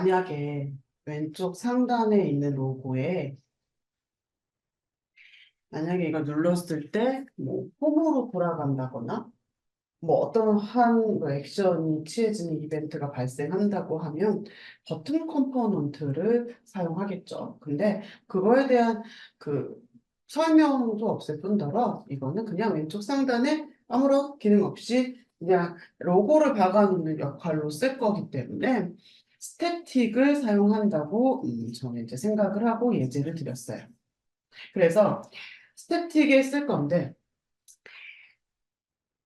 만약에 왼쪽 상단에 있는 로고에 만약에 이걸 눌렀을 때 뭐 홈으로 돌아간다거나 뭐 어떤 뭐 액션이 취해지는 이벤트가 발생한다고 하면 버튼 컴포넌트를 사용하겠죠. 근데 그거에 대한 그 설명도 없을 뿐더러 이거는 그냥 왼쪽 상단에 아무런 기능 없이 그냥 로고를 박아놓는 역할로 쓸 거기 때문에 스태틱을 사용한다고 저는 이제 생각을 하고 예제를 드렸어요. 그래서 스태틱에 쓸 건데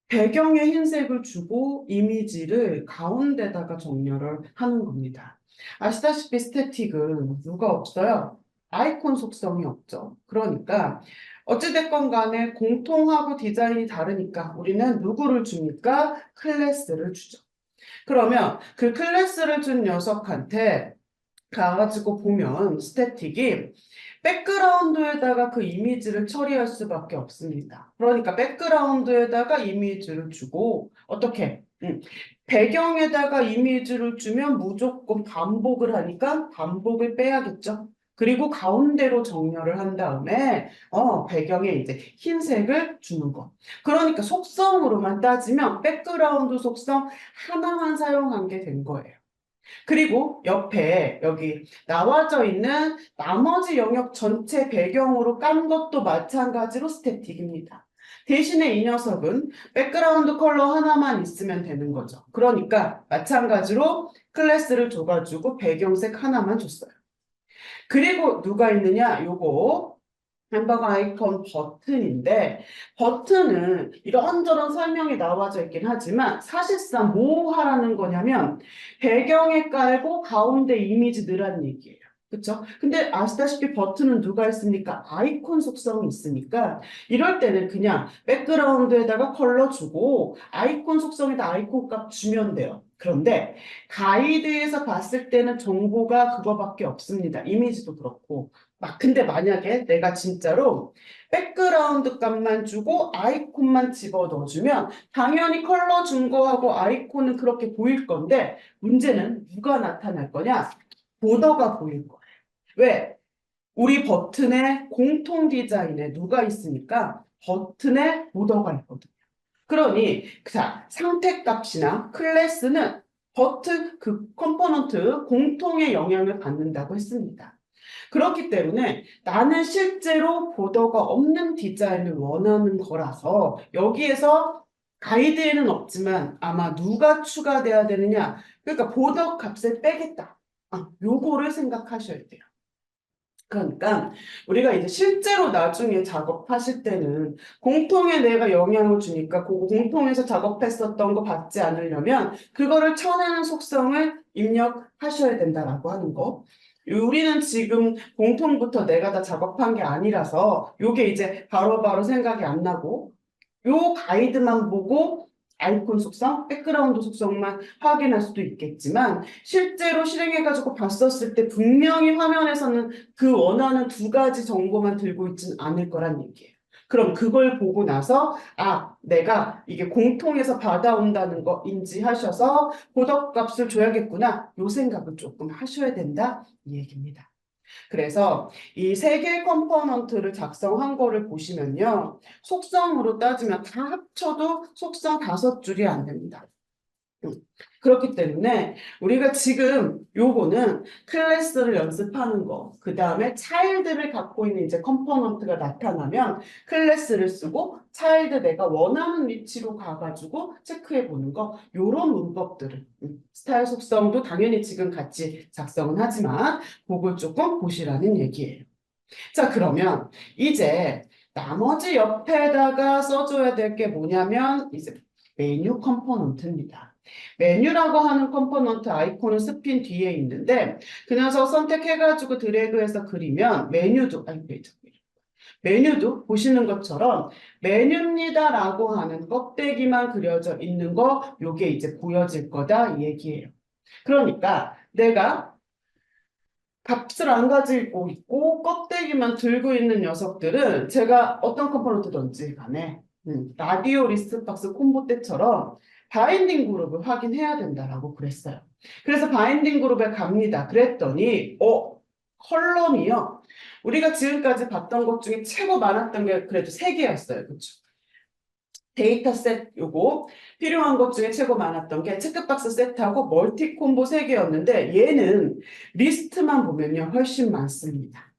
배경에 흰색을 주고 이미지를 가운데다가 정렬을 하는 겁니다. 아시다시피 스태틱은 누가 없어요? 아이콘 속성이 없죠. 그러니까 어찌됐건 간에 공통하고 디자인이 다르니까 우리는 누구를 줍니까? 클래스를 주죠. 그러면 그 클래스를 준 녀석한테 가가지고 보면 스태틱이 백그라운드에다가 그 이미지를 처리할 수밖에 없습니다. 그러니까 백그라운드에다가 이미지를 주고 어떻게? 배경에다가 이미지를 주면 무조건 반복을 하니까 반복을 빼야겠죠. 그리고 가운데로 정렬을 한 다음에 배경에 이제 흰색을 주는 거. 그러니까 속성으로만 따지면 백그라운드 속성 하나만 사용한 게 된 거예요. 그리고 옆에 여기 나와져 있는 나머지 영역 전체 배경으로 깐 것도 마찬가지로 스태틱입니다. 대신에 이 녀석은 백그라운드 컬러 하나만 있으면 되는 거죠. 그러니까 마찬가지로 클래스를 줘가지고 배경색 하나만 줬어요. 그리고 누가 있느냐? 요거 햄버거 아이콘 버튼인데 버튼은 이런저런 설명이 나와져 있긴 하지만 사실상 뭐 하라는 거냐면 배경에 깔고 가운데 이미지 넣으라는 얘기예요. 그렇죠? 근데 아시다시피 버튼은 누가 있습니까? 아이콘 속성이 있으니까 이럴 때는 그냥 백그라운드에다가 컬러 주고 아이콘 속성에다 아이콘 값 주면 돼요. 그런데 가이드에서 봤을 때는 정보가 그거밖에 없습니다. 이미지도 그렇고 근데 만약에 내가 진짜로 백그라운드 값만 주고 아이콘만 집어 넣어주면 당연히 컬러 준 거하고 아이콘은 그렇게 보일 건데 문제는 누가 나타날 거냐? 보더가 보일 거예요. 왜? 우리 버튼의 공통 디자인에 누가 있으니까 버튼에 보더가 있거든요. 그러니 자, 상태값이나 클래스는 버튼 그 컴포넌트 공통의 영향을 받는다고 했습니다. 그렇기 때문에 나는 실제로 보더가 없는 디자인을 원하는 거라서 여기에서 가이드에는 없지만 아마 누가 추가돼야 되느냐? 그러니까 보더 값을 빼겠다. 요거를 생각하셔야 돼요. 그러니까 우리가 이제 실제로 나중에 작업하실 때는 공통에 내가 영향을 주니까 그 공통에서 작업했었던 거 받지 않으려면 그거를 쳐내는 속성을 입력하셔야 된다라고 하는 거. 우리는 지금 공통부터 내가 다 작업한 게 아니라서 요게 이제 바로바로 생각이 안 나고 요 가이드만 보고 아이콘 속성, 백그라운드 속성만 확인할 수도 있겠지만 실제로 실행해가지고 봤었을 때 분명히 화면에서는 그 원하는 두 가지 정보만 들고 있지는 않을 거란 얘기예요. 그럼 그걸 보고 나서 내가 이게 공통에서 받아온다는 거 인지하셔서 보덕값을 줘야겠구나. 요 생각을 조금 하셔야 된다 이 얘기입니다. 그래서 이 세 개의 컴포넌트를 작성한 거를 보시면요. 속성으로 따지면 다 합쳐도 속성 5줄이 안 됩니다. 그렇기 때문에 우리가 지금 요거는 클래스를 연습하는 거, 그 다음에 차일드를 갖고 있는 이제 컴포넌트가 나타나면 클래스를 쓰고 차일드 내가 원하는 위치로 가가지고 체크해 보는 거, 요런 문법들을 스타일 속성도 당연히 지금 같이 작성은 하지만 그걸 조금 보시라는 얘기예요. 자, 그러면 이제 나머지 옆에다가 써줘야 될 게 뭐냐면 이제 메뉴 컴포넌트입니다. 메뉴라고 하는 컴포넌트 아이콘은 스핀 뒤에 있는데 그 녀석 선택해가지고 드래그해서 그리면 메뉴도 보시는 것처럼 메뉴입니다라고 하는 껍데기만 그려져 있는 거 요게 이제 보여질 거다 이 얘기예요. 그러니까 내가 값을 안 가지고 있고 껍데기만 들고 있는 녀석들은 제가 어떤 컴포넌트든지 간에 라디오 리스트박스 콤보 때처럼 바인딩 그룹을 확인해야 된다라고 그랬어요. 그래서 바인딩 그룹에 갑니다. 그랬더니 컬럼이요. 우리가 지금까지 봤던 것 중에 최고 많았던 게 그래도 세 개였어요. 그렇죠? 데이터셋 요거 필요한 것 중에 최고 많았던 게 체크박스 세트하고 멀티 콤보 세 개였는데 얘는 리스트만 보면요 훨씬 많습니다.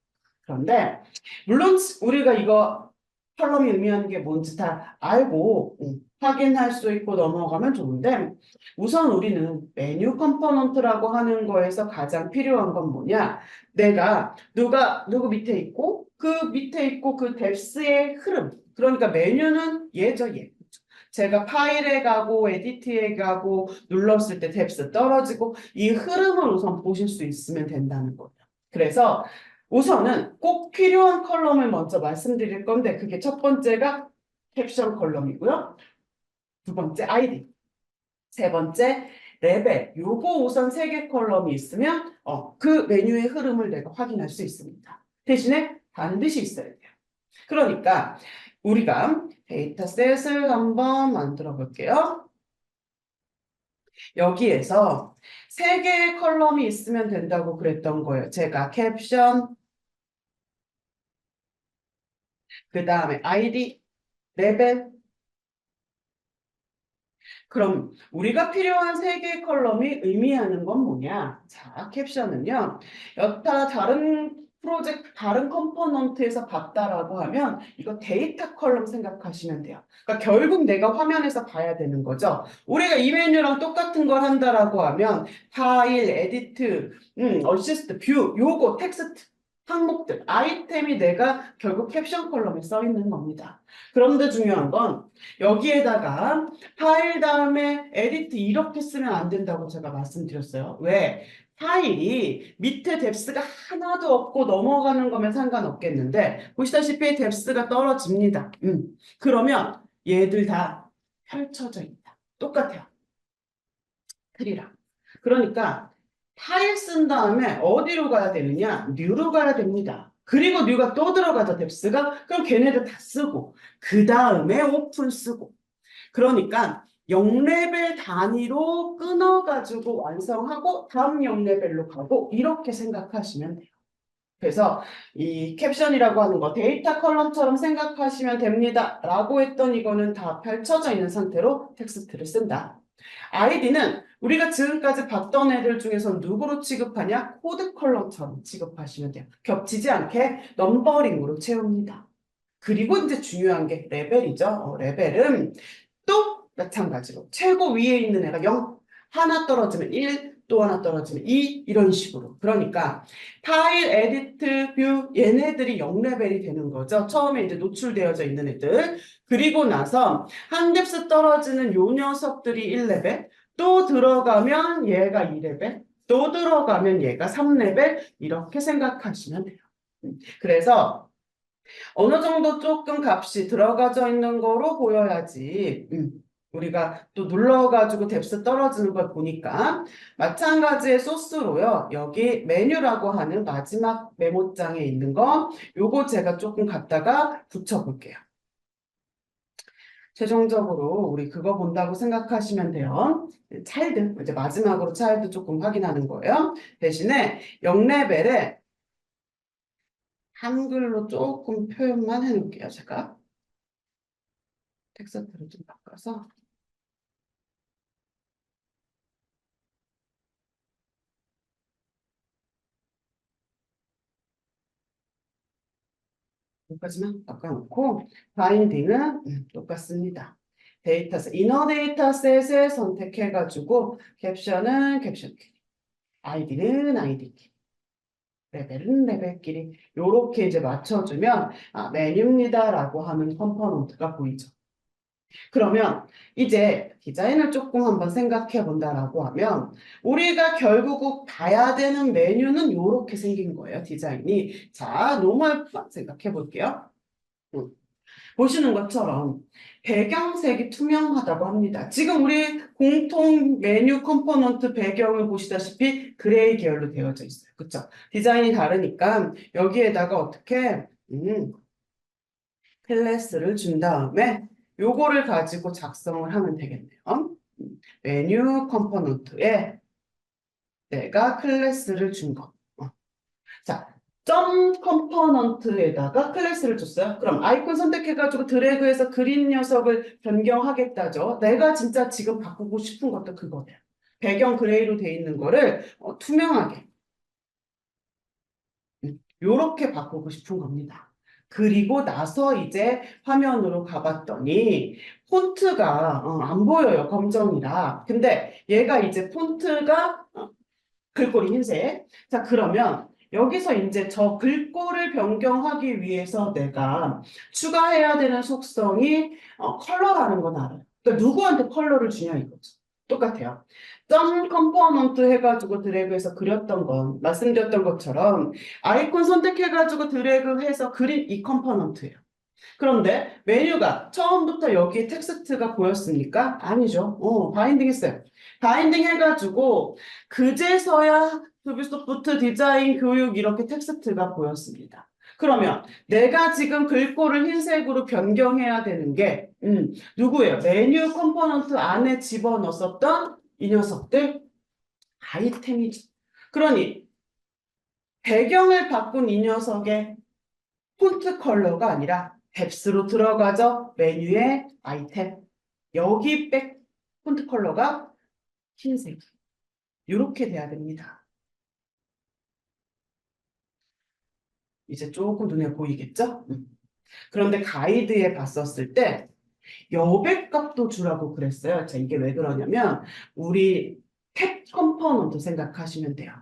그런데 물론 우리가 이거 컬럼이 의미하는 게 뭔지 다 알고 확인할 수 있고 넘어가면 좋은데 우선 우리는 메뉴 컴포넌트라고 하는 거에서 가장 필요한 건 뭐냐? 내가 누구 밑에 있고 그 밑에 있고 그 뎁스의 흐름 그러니까 메뉴는 얘죠 얘. 제가 파일에 가고 에디트에 가고 눌렀을 때 뎁스 떨어지고 이 흐름을 우선 보실 수 있으면 된다는 거예요. 그래서 우선은 꼭 필요한 컬럼을 먼저 말씀드릴 건데 그게 첫 번째가 캡션 컬럼이고요. 두 번째 아이디, 세 번째 레벨. 요거 우선 세 개 컬럼이 있으면 그 메뉴의 흐름을 내가 확인할 수 있습니다. 대신에 반드시 있어야 돼요. 그러니까 우리가 데이터셋을 한번 만들어 볼게요. 여기에서 세 개의 컬럼이 있으면 된다고 그랬던 거예요. 제가 캡션, 그 다음에 아이디, 레벨. 그럼 우리가 필요한 세 개의 컬럼이 의미하는 건 뭐냐? 자, 캡션은요. 여타 다른 프로젝트, 다른 컴포넌트에서 봤다라고 하면 이거 데이터 컬럼 생각하시면 돼요. 그러니까 결국 내가 화면에서 봐야 되는 거죠. 우리가 이 메뉴랑 똑같은 걸 한다라고 하면 파일, 에디트, 어시스트, 뷰, 요거, 텍스트 항목들, 아이템이 내가 결국 캡션 컬럼에 써 있는 겁니다. 그런데 중요한 건 여기에다가 파일 다음에 에디트 이렇게 쓰면 안 된다고 제가 말씀드렸어요. 왜? 파일이 밑에 뎁스가 하나도 없고 넘어가는 거면 상관없겠는데 보시다시피 뎁스가 떨어집니다. 그러면 얘들 다 펼쳐져 있다. 똑같아요. 틀이랑. 그러니까 파일 쓴 다음에 어디로 가야 되느냐? 뉴로 가야 됩니다. 그리고 뉴가 또 들어가죠, 뎁스가. 그럼 걔네들 다 쓰고 그 다음에 오픈 쓰고 그러니까 0레벨 단위로 끊어가지고 완성하고 다음 0레벨로 가고 이렇게 생각하시면 돼요. 그래서 이 캡션이라고 하는 거 데이터 컬럼처럼 생각하시면 됩니다. 라고 했던 이거는 다 펼쳐져 있는 상태로 텍스트를 쓴다. 아이디는 우리가 지금까지 봤던 애들 중에서 누구로 취급하냐? 코드 컬럼처럼 취급하시면 돼요. 겹치지 않게 넘버링으로 채웁니다. 그리고 이제 중요한 게 레벨이죠. 레벨은 또 마찬가지로 최고 위에 있는 애가 0, 하나 떨어지면 1, 또 하나 떨어지면 2 이런 식으로. 그러니까 파일, 에디트, 뷰 얘네들이 0레벨이 되는 거죠. 처음에 이제 노출되어져 있는 애들. 그리고 나서 한 뎁스 떨어지는 요 녀석들이 1레벨, 또 들어가면 얘가 2레벨, 또 들어가면 얘가 3레벨 이렇게 생각하시면 돼요. 그래서 어느 정도 조금 값이 들어가져 있는 거로 보여야지. 우리가 또 눌러가지고 뎁스 떨어지는 걸 보니까 마찬가지의 소스로요. 여기 메뉴라고 하는 마지막 메모장에 있는 거 요거 제가 조금 갖다가 붙여볼게요. 최종적으로 우리 그거 본다고 생각하시면 돼요. 차일드, 이제 마지막으로 차일드 조금 확인하는 거예요. 대신에 0레벨에 한글로 조금 표현만 해놓을게요. 제가 텍스트를 좀 바꿔서 여기까지만 바꿔놓고 바인딩은 똑같습니다. 데이터셋, 이너 데이터셋을 선택해가지고 캡션은 캡션끼리, 아이디는 아이디끼리, 레벨은 레벨끼리 요렇게 이제 맞춰주면 메뉴입니다라고 하는 컴포넌트가 보이죠. 그러면 이제 디자인을 조금 한번 생각해 본다라고 하면 우리가 결국 봐야 되는 메뉴는 이렇게 생긴 거예요. 디자인이. 자, 노멀만 생각해 볼게요. 음, 보시는 것처럼 배경색이 투명하다고 합니다. 지금 우리 공통 메뉴 컴포넌트 배경을 보시다시피 그레이 계열로 되어져 있어요. 그렇죠? 디자인이 다르니까 여기에다가 어떻게 클래스를 준 다음에 요거를 가지고 작성을 하면 되겠네요. 메뉴 컴포넌트에 내가 클래스를 준 거. 자, 점 컴포넌트에다가 클래스를 줬어요. 그럼 아이콘 선택해가지고 드래그해서 그린 녀석을 변경하겠다죠. 내가 진짜 지금 바꾸고 싶은 것도 그거예요. 배경 그레이로 돼 있는 거를 투명하게 요렇게 바꾸고 싶은 겁니다. 그리고 나서 이제 화면으로 가봤더니 폰트가 안 보여요. 검정이라. 근데 얘가 이제 폰트가 글꼴이 흰색. 자, 그러면 여기서 이제 저 글꼴을 변경하기 위해서 내가 추가해야 되는 속성이 컬러라는 건 알아요. 그러니까 누구한테 컬러를 주냐 이거죠. 똑같아요. 점 컴포넌트 해가지고 드래그해서 그렸던 건 말씀드렸던 것처럼 아이콘 선택해가지고 드래그해서 그린 이 컴포넌트예요. 그런데 메뉴가 처음부터 여기에 텍스트가 보였습니까? 아니죠. 바인딩 했어요. 바인딩 해가지고 그제서야 투비소프트 디자인 교육 이렇게 텍스트가 보였습니다. 그러면 내가 지금 글꼴을 흰색으로 변경해야 되는 게 누구예요? 메뉴 컴포넌트 안에 집어넣었던 이 녀석들 아이템이죠. 그러니 배경을 바꾼 이 녀석의 폰트 컬러가 아니라 뎁스로 들어가죠. 메뉴에 아이템. 여기 백 폰트 컬러가 흰색. 이렇게 돼야 됩니다. 이제 조금 눈에 보이겠죠? 그런데 가이드에 봤었을 때 여백 값도 주라고 그랬어요. 자, 이게 왜 그러냐면 우리 탭 컴포넌트 생각하시면 돼요.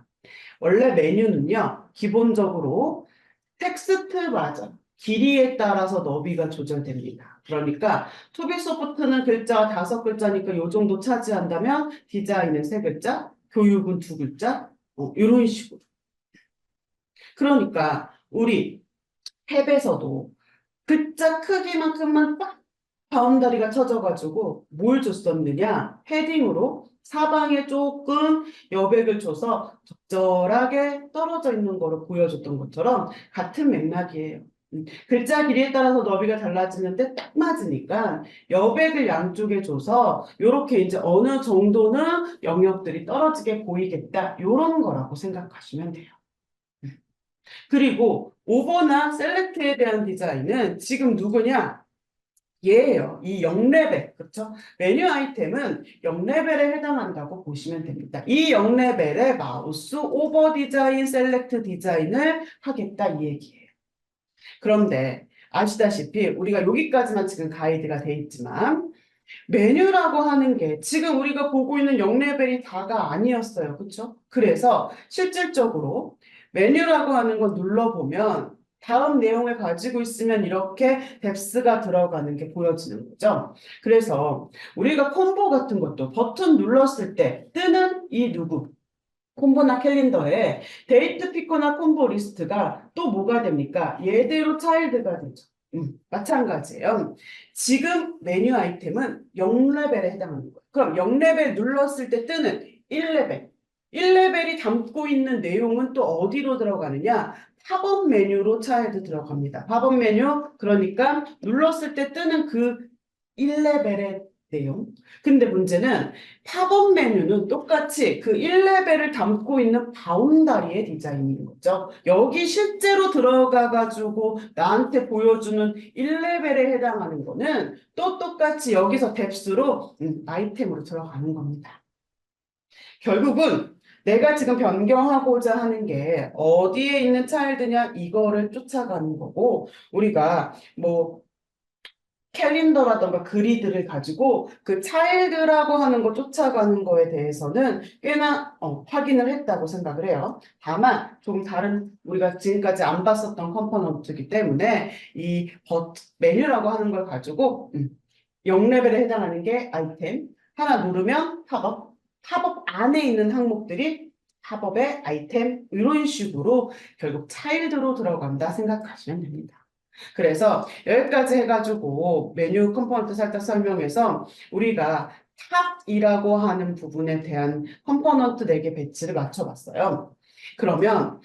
원래 메뉴는요. 기본적으로 텍스트마저 길이에 따라서 너비가 조절됩니다. 그러니까 투비소프트는 글자 5글자니까 이 정도 차지한다면 디자인은 3글자, 교육은 2글자 이런 식으로. 그러니까 우리 탭에서도 글자 크기만큼만 딱 바운다리가 쳐져가지고 뭘 줬었느냐? 헤딩으로 사방에 조금 여백을 줘서 적절하게 떨어져 있는 거를 보여줬던 것처럼 같은 맥락이에요. 글자 길이에 따라서 너비가 달라지는데 딱 맞으니까 여백을 양쪽에 줘서 이렇게 이제 어느 정도는 영역들이 떨어지게 보이겠다. 이런 거라고 생각하시면 돼요. 그리고 오버나 셀렉트에 대한 디자인은 지금 누구냐? 얘예요. 이 0레벨, 그렇죠? 메뉴 아이템은 0레벨에 해당한다고 보시면 됩니다. 이 0레벨에 마우스 오버 디자인, 셀렉트 디자인을 하겠다 이 얘기예요. 그런데 아시다시피 우리가 여기까지만 지금 가이드가 돼 있지만 메뉴라고 하는 게 지금 우리가 보고 있는 0레벨이 다가 아니었어요. 그렇죠? 그래서 실질적으로 메뉴라고 하는 거 눌러보면 다음 내용을 가지고 있으면 이렇게 뎁스가 들어가는 게 보여지는 거죠. 그래서 우리가 콤보 같은 것도 버튼 눌렀을 때 뜨는 이 누구 콤보나 캘린더에 데이트 피커나 콤보 리스트가 또 뭐가 됩니까? 얘대로 차일드가 되죠. 마찬가지예요. 지금 메뉴 아이템은 0레벨에 해당하는 거예요. 그럼 0레벨 눌렀을 때 뜨는 1레벨. 1레벨이 담고 있는 내용은 또 어디로 들어가느냐? 팝업 메뉴로 차일드 들어갑니다. 팝업 메뉴, 그러니까 눌렀을 때 뜨는 그 1레벨의 내용. 근데 문제는 팝업 메뉴는 똑같이 그 1레벨을 담고 있는 바운다리의 디자인인 거죠. 여기 실제로 들어가가지고 나한테 보여주는 1레벨에 해당하는 거는 또 똑같이 여기서 뎁스로 아이템으로 들어가는 겁니다. 결국은 내가 지금 변경하고자 하는 게 어디에 있는 차일드냐 이거를 쫓아가는 거고 우리가 뭐 캘린더라던가 그리드를 가지고 그 차일드라고 하는 거 쫓아가는 거에 대해서는 꽤나 확인을 했다고 생각을 해요. 다만 좀 다른 우리가 지금까지 안 봤었던 컴포넌트이기 때문에 이 메뉴라고 하는 걸 가지고 0레벨에 해당하는 게 아이템 하나 누르면 팝업 팝업 안에 있는 항목들이 팝업의 아이템 이런 식으로 결국 차일드로 들어간다 생각하시면 됩니다. 그래서 여기까지 해가지고 메뉴 컴포넌트 살짝 설명해서 우리가 탑이라고 하는 부분에 대한 컴포넌트 4개 배치를 맞춰봤어요. 그러면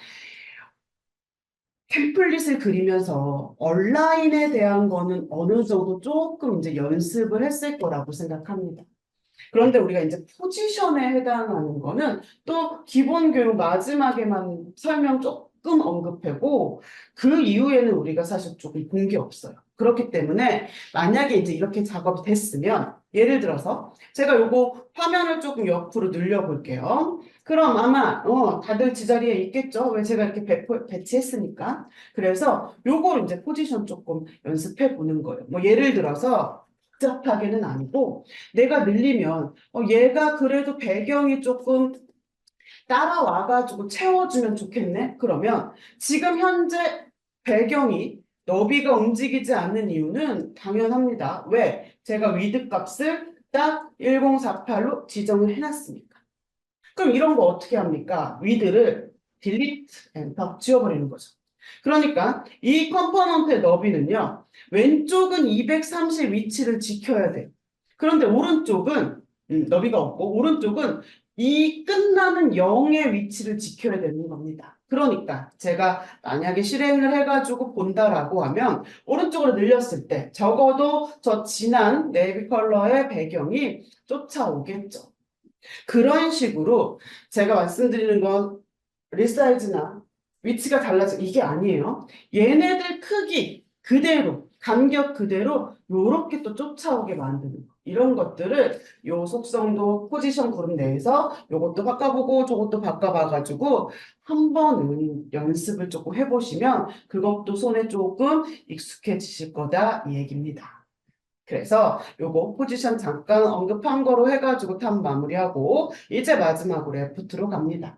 템플릿을 그리면서 온라인에 대한 거는 어느 정도 조금 이제 연습을 했을 거라고 생각합니다. 그런데 우리가 이제 포지션에 해당하는 거는 또 기본 교육 마지막에만 설명 조금 언급하고 그 이후에는 우리가 사실 조금 본 게 없어요. 그렇기 때문에 만약에 이제 이렇게 작업이 됐으면 예를 들어서 제가 요거 화면을 조금 옆으로 늘려볼게요. 그럼 아마 다들 제자리에 있겠죠? 왜 제가 이렇게 배치했으니까. 그래서 요걸 이제 포지션 조금 연습해 보는 거예요. 뭐 예를 들어서 복잡하게는 아니고 내가 늘리면 얘가 그래도 배경이 조금 따라와가지고 채워주면 좋겠네. 그러면 지금 현재 배경이 너비가 움직이지 않는 이유는 당연합니다. 왜? 제가 위드 값을 딱 1048로 지정을 해놨으니까. 그럼 이런 거 어떻게 합니까? 위드를 딜리트 엔터 지워버리는 거죠. 그러니까 이 컴포넌트의 너비는요. 왼쪽은 230 위치를 지켜야 돼요. 그런데 오른쪽은 너비가 없고 오른쪽은 이 끝나는 0의 위치를 지켜야 되는 겁니다. 그러니까 제가 만약에 실행을 해가지고 본다라고 하면 오른쪽으로 늘렸을 때 적어도 저 진한 네이비 컬러의 배경이 쫓아오겠죠. 그런 식으로 제가 말씀드리는 건 리사이즈나 위치가 달라져 이게 아니에요. 얘네들 크기 그대로 간격 그대로 요렇게 또 쫓아오게 만드는 거. 이런 것들을 요 속성도 포지션 그룹 내에서 요것도 바꿔보고 저것도 바꿔봐가지고 한 번은 연습을 조금 해보시면 그것도 손에 조금 익숙해지실 거다 이 얘기입니다. 그래서 요거 포지션 잠깐 언급한 거로 해가지고 탑 마무리하고 이제 마지막으로 레프트로 갑니다.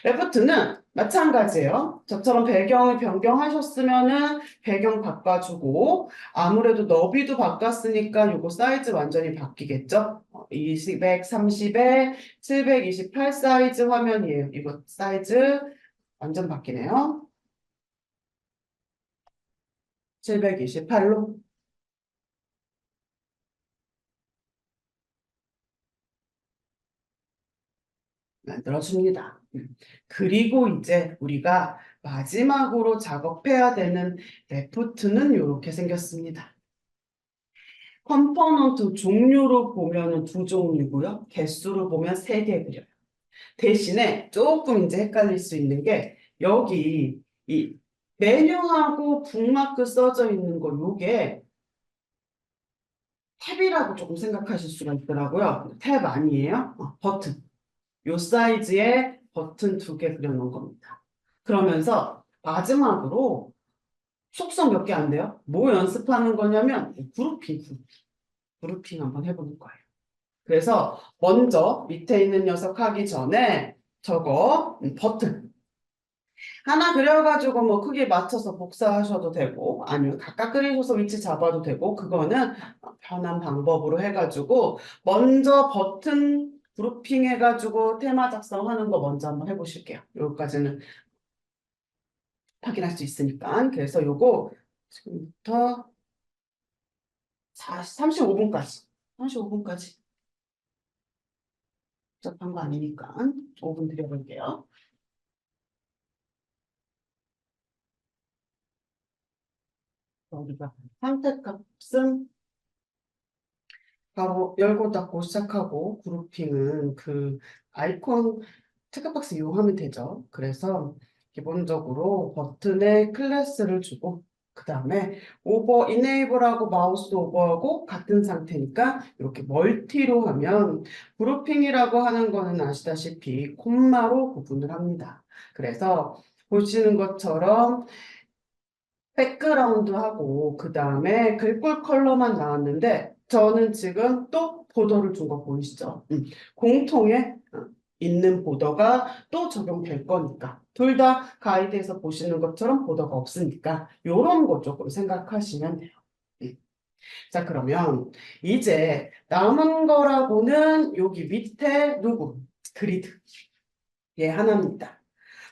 레프트는 마찬가지예요. 저처럼 배경을 변경하셨으면은 배경 바꿔주고 아무래도 너비도 바꿨으니까 요거 사이즈 완전히 바뀌겠죠? 230에 728 사이즈 화면이에요. 이거 사이즈 완전 바뀌네요. 728로. 만들어줍니다. 그리고 이제 우리가 마지막으로 작업해야 되는 레프트는 이렇게 생겼습니다. 컴포넌트 종류로 보면 두 종류고요. 개수로 보면 세 개 그려요. 대신에 조금 이제 헷갈릴 수 있는 게 여기 이 메뉴하고 북마크 써져 있는 거 요게 탭이라고 조금 생각하실 수가 있더라고요. 탭 아니에요? 버튼. 요 사이즈의 버튼 두 개 그려놓은 겁니다. 그러면서 마지막으로 속성 몇 개 안 돼요? 뭐 연습하는 거냐면 그룹핑 한번 해보는 거예요. 그래서 먼저 밑에 있는 녀석 하기 전에 저거 버튼 하나 그려가지고 뭐 크기 맞춰서 복사하셔도 되고 아니면 각각 그리셔서 위치 잡아도 되고 그거는 편한 방법으로 해가지고 먼저 버튼 그룹핑 해가지고 테마 작성하는 거 먼저 한번 해보실게요. 여기까지는 확인할 수 있으니까. 그래서 요거 지금부터 35분까지 35분까지 복잡한 거 아니니까 5분 드려볼게요. 여기가 상태값은 바로 열고 닫고 시작하고 그룹핑은 그 아이콘 체크박스 이용하면 되죠. 그래서 기본적으로 버튼에 클래스를 주고 그 다음에 오버 이네이블하고 마우스 오버하고 같은 상태니까 이렇게 멀티로 하면 그룹핑이라고 하는 거는 아시다시피 콤마로 구분을 합니다. 그래서 보시는 것처럼 백그라운드하고 그 다음에 글꼴 컬러만 나왔는데 저는 지금 또 보더를 준 거 보이시죠? 공통에 있는 보더가 또 적용될 거니까 둘 다 가이드에서 보시는 것처럼 보더가 없으니까 이런 거 조금 생각하시면 돼요. 음. 자 그러면 이제 남은 거라고는 여기 밑에 누구? 그리드. 얘 하나입니다.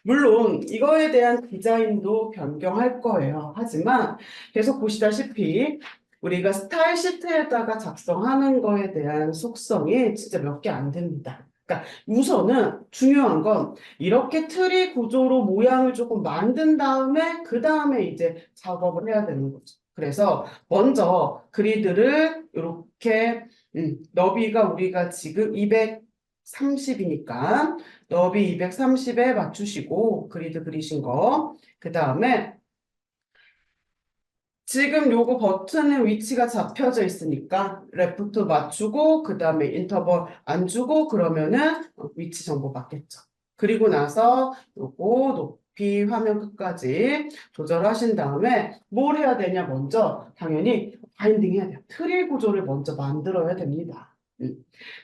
물론 이거에 대한 디자인도 변경할 거예요. 하지만 계속 보시다시피 우리가 스타일 시트에다가 작성하는 거에 대한 속성이 진짜 몇 개 안 됩니다. 그러니까 우선은 중요한 건 이렇게 트리 구조로 모양을 조금 만든 다음에 그 다음에 이제 작업을 해야 되는 거죠. 그래서 먼저 그리드를 이렇게 너비가 우리가 지금 230이니까 너비 230에 맞추시고 그리드 그리신 거. 그 다음에 지금 요거 버튼의 위치가 잡혀져 있으니까 레프트 맞추고 그 다음에 인터벌 안 주고 그러면은 위치 정보 받겠죠. 그리고 나서 요거 높이 화면 끝까지 조절하신 다음에 뭘 해야 되냐 먼저 당연히 바인딩 해야 돼요. 트리 구조를 먼저 만들어야 됩니다.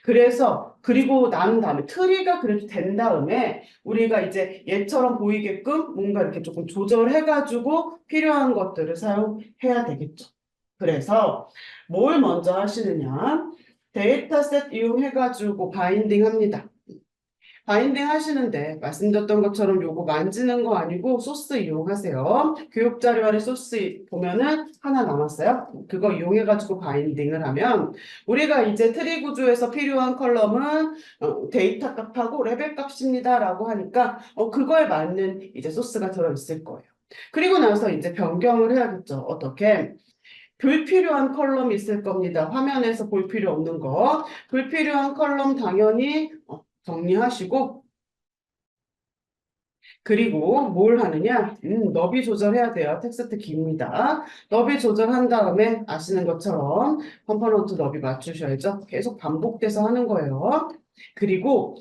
그래서 그리고 난 다음에 트리가 그래도 된 다음에 우리가 이제 얘처럼 보이게끔 뭔가 이렇게 조금 조절해가지고 필요한 것들을 사용해야 되겠죠. 그래서 뭘 먼저 하시느냐? 데이터셋 이용해가지고 바인딩 합니다. 바인딩 하시는데 말씀드렸던 것처럼 요거 만지는 거 아니고 소스 이용하세요. 교육 자료 안에 소스 보면은 하나 남았어요. 그거 이용해가지고 바인딩을 하면 우리가 이제 트리 구조에서 필요한 컬럼은 데이터 값하고 레벨 값입니다라고 하니까 그거에 맞는 이제 소스가 들어있을 거예요. 그리고 나서 이제 변경을 해야겠죠. 어떻게? 불필요한 컬럼이 있을 겁니다. 화면에서 볼 필요 없는 거. 불필요한 컬럼 당연히 정리하시고 그리고 뭘 하느냐? 너비 조절해야 돼요. 텍스트 깁니다. 너비 조절한 다음에 아시는 것처럼 컴포넌트 너비 맞추셔야죠. 계속 반복돼서 하는 거예요. 그리고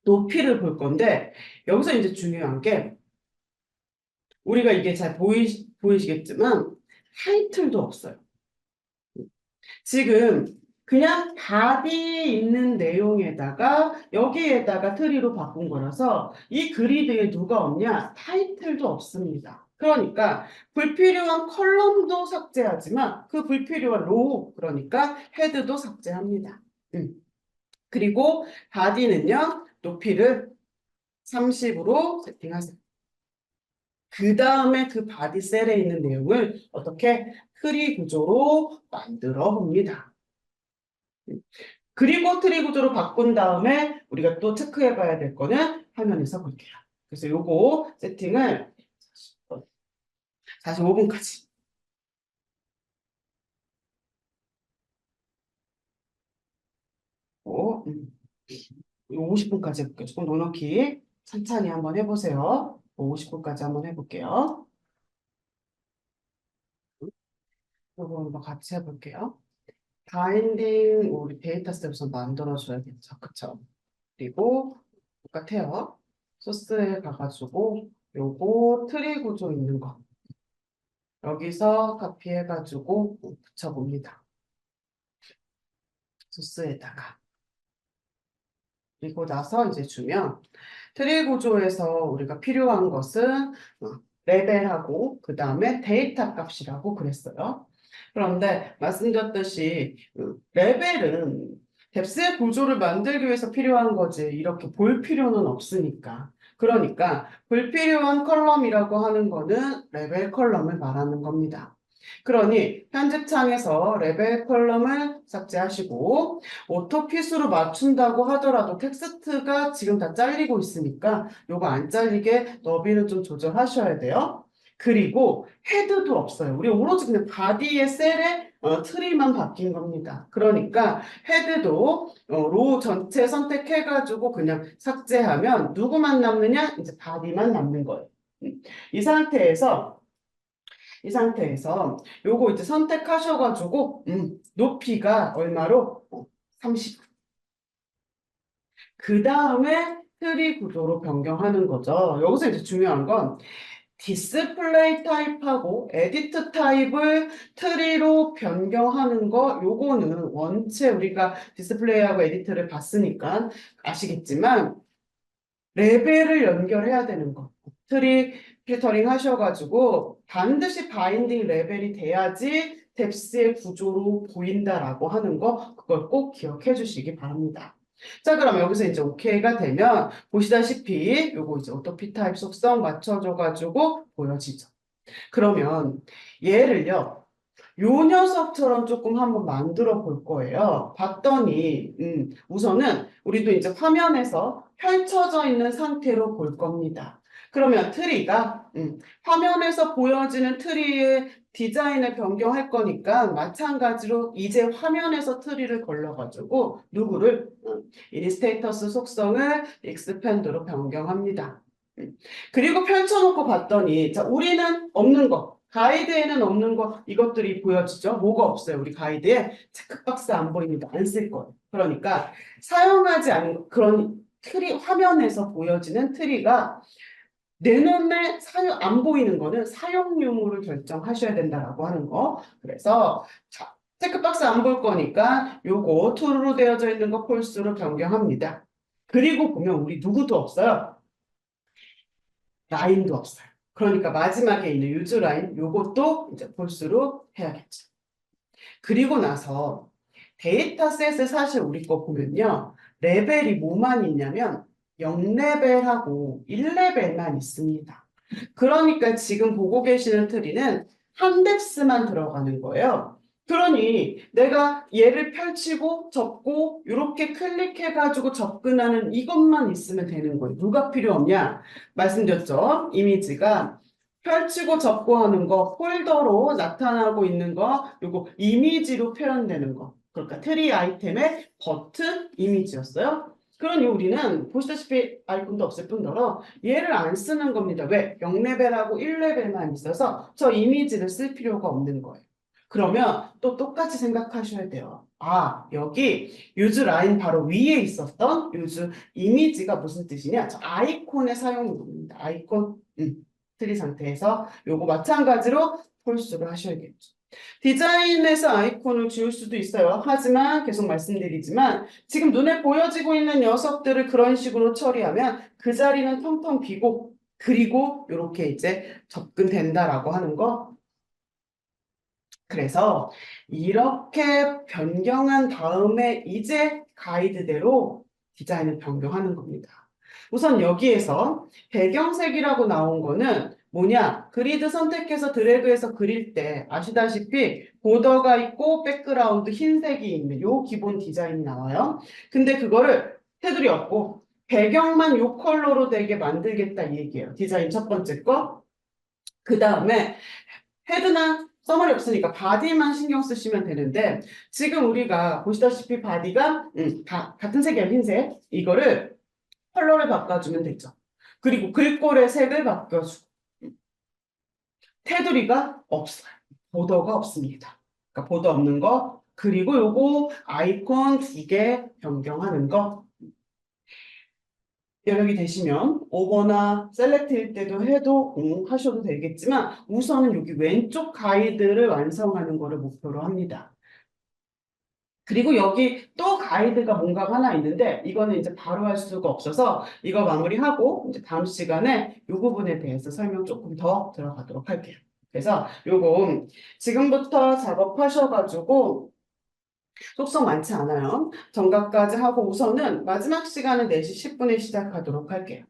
높이를 볼 건데 여기서 이제 중요한 게 우리가 이게 잘 보이시겠지만 타이틀도 없어요. 지금 그냥 답이 있는 내용에다가 여기에다가 트리로 바꾼 거라서 이 그리드에 누가 없냐? 타이틀도 없습니다. 그러니까 불필요한 컬럼도 삭제하지만 그 불필요한 로우 그러니까 헤드도 삭제합니다. 그리고 바디는요. 높이를 30으로 세팅하세요. 그 다음에 그 바디 셀에 있는 내용을 어떻게 트리 구조로 만들어 봅니다. 그리고 트리 구조로 바꾼 다음에 우리가 또 체크해 봐야 될 거는 화면에서 볼게요. 그래서 요거 세팅을 45분까지. 50분까지 해볼게요. 조금 넉넉히 천천히 한번 해보세요. 50분까지 한번 해볼게요. 요거 한번 같이 해볼게요. 바인딩 우리 데이터셋에서 만들어줘야겠죠. 그쵸? 그리고 똑같아요. 소스에 가가지고 요거 트리 구조 있는 거 여기서 카피해가지고 붙여봅니다. 소스에다가 그리고 나서 이제 주면 트리 구조에서 우리가 필요한 것은 레벨하고 그 다음에 데이터 값이라고 그랬어요. 그런데 말씀드렸듯이 레벨은 뎁스의 구조를 만들기 위해서 필요한 거지 이렇게 볼 필요는 없으니까. 그러니까 불필요한 컬럼이라고 하는 거는 레벨 컬럼을 말하는 겁니다. 그러니 편집창에서 레벨 컬럼을 삭제하시고 오토핏으로 맞춘다고 하더라도 텍스트가 지금 다 잘리고 있으니까 요거 안 잘리게 너비는 좀 조절하셔야 돼요. 그리고 헤드도 없어요. 우리 오로지 그냥 바디의 셀에 트리만 바뀐 겁니다. 그러니까 헤드도 로 전체 선택해가지고 그냥 삭제하면 누구만 남느냐? 이제 바디만 남는 거예요. 이 상태에서 이 상태에서 요거 이제 선택하셔가지고 높이가 얼마로? 30. 그 다음에 트리 구조로 변경하는 거죠. 여기서 이제 중요한 건 디스플레이 타입하고 에디트 타입을 트리로 변경하는 거 요거는 원체 우리가 디스플레이하고 에디트를 봤으니까 아시겠지만 레벨을 연결해야 되는 거. 트리 필터링 하셔가지고 반드시 바인딩 레벨이 돼야지 뎁스의 구조로 보인다라고 하는 거 그걸 꼭 기억해 주시기 바랍니다. 자, 그럼 여기서 이제 OK가 되면 보시다시피 요거 이제 오토피 타입 속성 맞춰줘가지고 보여지죠. 그러면 얘를요. 요 녀석처럼 조금 한번 만들어 볼 거예요. 봤더니 우선은 우리도 이제 화면에서 펼쳐져 있는 상태로 볼 겁니다. 그러면 트리가 화면에서 보여지는 트리의 디자인을 변경할 거니까 마찬가지로 이제 화면에서 트리를 걸러가지고 누구를 인스테이터스 속성을 익스팬드로 변경합니다. 그리고 펼쳐놓고 봤더니 자 우리는 없는 거 가이드에는 없는 거 이것들이 보여지죠. 뭐가 없어요. 우리 가이드에 체크박스 안 보입니다. 안 쓸 거예요. 그러니까 사용하지 않은 그런 트리 화면에서 보여지는 트리가 내 눈에 안 보이는 거는 사용 유무를 결정하셔야 된다라고 하는 거. 그래서 자, 체크박스 안 볼 거니까 요거 true로 되어져 있는 거 false로 변경합니다. 그리고 보면 우리 누구도 없어요. 라인도 없어요. 그러니까 마지막에 있는 유즈 라인 요것도 이제 false로 해야겠죠. 그리고 나서 데이터셋을 사실 우리 거 보면요. 레벨이 뭐만 있냐면 0레벨하고 1레벨만 있습니다. 그러니까 지금 보고 계시는 트리는 한 뎁스만 들어가는 거예요. 그러니 내가 얘를 펼치고 접고 이렇게 클릭해가지고 접근하는 이것만 있으면 되는 거예요. 누가 필요 없냐? 말씀드렸죠. 이미지가 펼치고 접고 하는 거, 폴더로 나타나고 있는 거, 요거 이미지로 표현되는 거. 그러니까 트리 아이템의 버튼 이미지였어요. 그러니 우리는 보시다시피 아이콘도 없을 뿐더러 얘를 안 쓰는 겁니다. 왜? 0레벨하고 1레벨만 있어서 저 이미지를 쓸 필요가 없는 거예요. 그러면 또 똑같이 생각하셔야 돼요. 아, 여기 유즈 라인 바로 위에 있었던 유즈 이미지가 무슨 뜻이냐? 저 아이콘의 사용입니다. 아이콘. 트리 상태에서 요거 마찬가지로 폴스를 하셔야겠죠. 디자인에서 아이콘을 지울 수도 있어요. 하지만 계속 말씀드리지만 지금 눈에 보여지고 있는 녀석들을 그런 식으로 처리하면 그 자리는 텅텅 비고 그리고 이렇게 이제 접근된다라고 하는 거. 그래서 이렇게 변경한 다음에 이제 가이드대로 디자인을 변경하는 겁니다. 우선 여기에서 배경색이라고 나온 거는 뭐냐? 그리드 선택해서 드래그해서 그릴 때 아시다시피 보더가 있고 백그라운드 흰색이 있는 요 기본 디자인이 나와요. 근데 그거를 테두리 없고 배경만 요 컬러로 되게 만들겠다 이 얘기예요. 디자인 첫 번째 거. 그 다음에 헤드나 써머리 없으니까 바디만 신경 쓰시면 되는데 지금 우리가 보시다시피 바디가 다 같은 색이에요. 흰색. 이거를 컬러를 바꿔주면 되죠. 그리고 글꼴의 색을 바꿔주고 테두리가 없어요. 보더가 없습니다. 그러니까 보더 없는 거 그리고 요거 아이콘 2개 변경하는 거 여력이 되시면 오거나 셀렉트일 때도 해도 하셔도 되겠지만 우선은 여기 왼쪽 가이드를 완성하는 것을 목표로 합니다. 그리고 여기 또 가이드가 뭔가 하나 있는데 이거는 이제 바로 할 수가 없어서 이거 마무리하고 이제 다음 시간에 이 부분에 대해서 설명 조금 더 들어가도록 할게요. 그래서 요거 지금부터 작업하셔가지고 속성 많지 않아요. 정각까지 하고 우선은 마지막 시간은 4시 10분에 시작하도록 할게요.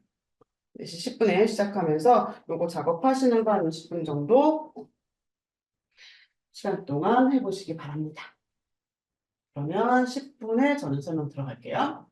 4시 10분에 시작하면서 요거 작업하시는 거 한 20분 정도 시간 동안 해보시기 바랍니다. 그러면 10분에 저는 설명 들어갈게요.